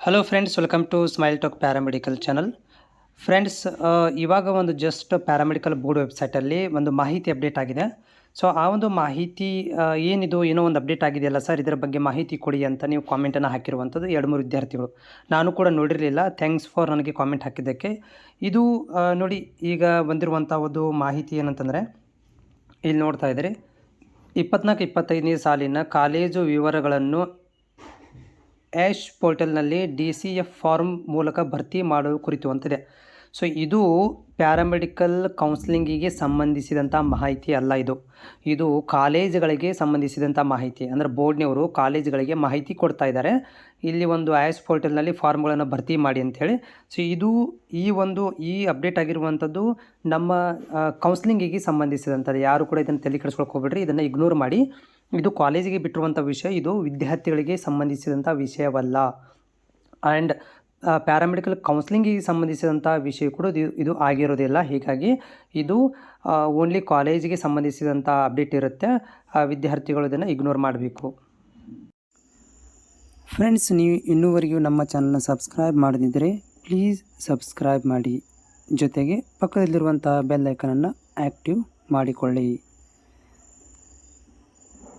Hello friends, welcome to smile talk paramedical channel. Friends, ಇವಾಗ ಒಂದು just paramedical board ವೆಬ್ಸೈಟಲ್ಲಿ ಒಂದು ಮಾಹಿತಿ ಅಪ್ಡೇಟ್ ಆಗಿದೆ. ಸೊ ಆ ಒಂದು ಮಾಹಿತಿ ಏನಿದು, ಏನೋ ಒಂದು ಅಪ್ಡೇಟ್ ಆಗಿದೆಯಲ್ಲ ಸರ್, ಇದರ ಬಗ್ಗೆ ಮಾಹಿತಿ ಕೊಡಿ ಅಂತ ನೀವು ಕಾಮೆಂಟನ್ನು ಹಾಕಿರುವಂಥದ್ದು 2-3 ವಿದ್ಯಾರ್ಥಿಗಳು. ನಾನು ಕೂಡ ನೋಡಿರಲಿಲ್ಲ. ಥ್ಯಾಂಕ್ಸ್ ಫಾರ್ ನನಗೆ ಕಾಮೆಂಟ್ ಹಾಕಿದ್ದಕ್ಕೆ. ಇದು ನೋಡಿ, ಈಗ ಬಂದಿರುವಂಥ ಒಂದು ಮಾಹಿತಿ ಏನಂತಂದರೆ, ಇಲ್ಲಿ ನೋಡ್ತಾ ಇದ್ದೀರಿ, 24-25ನೇ ಸಾಲಿನ ಕಾಲೇಜು ವಿವರಗಳನ್ನು ಆ್ಯಶ್ ಪೋರ್ಟಲ್ನಲ್ಲಿ DCF ಫಾರ್ಮ್ ಮೂಲಕ ಭರ್ತಿ ಮಾಡುವ ಕುರಿತು ಅಂತಿದೆ. ಸೊ ಇದು ಪ್ಯಾರಾಮೆಡಿಕಲ್ ಕೌನ್ಸಿಲಿಂಗಿಗೆ ಸಂಬಂಧಿಸಿದಂಥ ಮಾಹಿತಿ ಅಲ್ಲ. ಇದು ಕಾಲೇಜುಗಳಿಗೆ ಸಂಬಂಧಿಸಿದಂಥ ಮಾಹಿತಿ. ಅಂದರೆ ಬೋರ್ಡ್ನವರು ಕಾಲೇಜುಗಳಿಗೆ ಮಾಹಿತಿ ಕೊಡ್ತಾ ಇದ್ದಾರೆ, ಇಲ್ಲಿ ಒಂದು ಆ್ಯಶ್ ಪೋರ್ಟಲ್ನಲ್ಲಿ ಫಾರ್ಮ್ಗಳನ್ನು ಭರ್ತಿ ಮಾಡಿ ಅಂಥೇಳಿ. ಸೊ ಇದು ಈ ಅಪ್ಡೇಟ್ ಆಗಿರುವಂಥದ್ದು ನಮ್ಮ ಕೌನ್ಸಿಲಿಂಗಿಗೆ ಸಂಬಂಧಿಸಿದಂಥದ್ದು. ಯಾರು ಕೂಡ ಇದನ್ನು ತಲೆ ಕೆಡಿಸ್ಕೊಳಕ್ಕೆ ಹೋಗ್ಬೇಡ್ರಿ, ಇದನ್ನು ಇಗ್ನೋರ್ ಮಾಡಿ. ಇದು ಕಾಲೇಜಿಗೆ ಬಿಟ್ಟಿರುವಂಥ ವಿಷಯ, ಇದು ವಿದ್ಯಾರ್ಥಿಗಳಿಗೆ ಸಂಬಂಧಿಸಿದಂಥ ವಿಷಯವಲ್ಲ. ಆ್ಯಂಡ್ ಪ್ಯಾರಾಮೆಡಿಕಲ್ ಕೌನ್ಸಿಲಿಂಗಿಗೆ ಸಂಬಂಧಿಸಿದಂಥ ವಿಷಯ ಕೂಡ ಇದು ಆಗಿರೋದಿಲ್ಲ. ಹೀಗಾಗಿ ಇದು ಓನ್ಲಿ ಕಾಲೇಜಿಗೆ ಸಂಬಂಧಿಸಿದಂಥ ಅಪ್ಡೇಟ್ ಇರುತ್ತೆ. ವಿದ್ಯಾರ್ಥಿಗಳು ಇದನ್ನು ಇಗ್ನೋರ್ ಮಾಡಬೇಕು. ಫ್ರೆಂಡ್ಸ್, ನೀವು ಇನ್ನೂವರೆಗೂ ನಮ್ಮ ಚಾನಲ್ನ ಸಬ್ಸ್ಕ್ರೈಬ್ ಮಾಡದಿದ್ದರೆ ಪ್ಲೀಸ್ ಸಬ್ಸ್ಕ್ರೈಬ್ ಮಾಡಿ. ಜೊತೆಗೆ ಪಕ್ಕದಲ್ಲಿರುವಂಥ ಬೆಲ್ ಐಕನನ್ನು ಆ್ಯಕ್ಟಿವ್ ಮಾಡಿಕೊಳ್ಳಿ.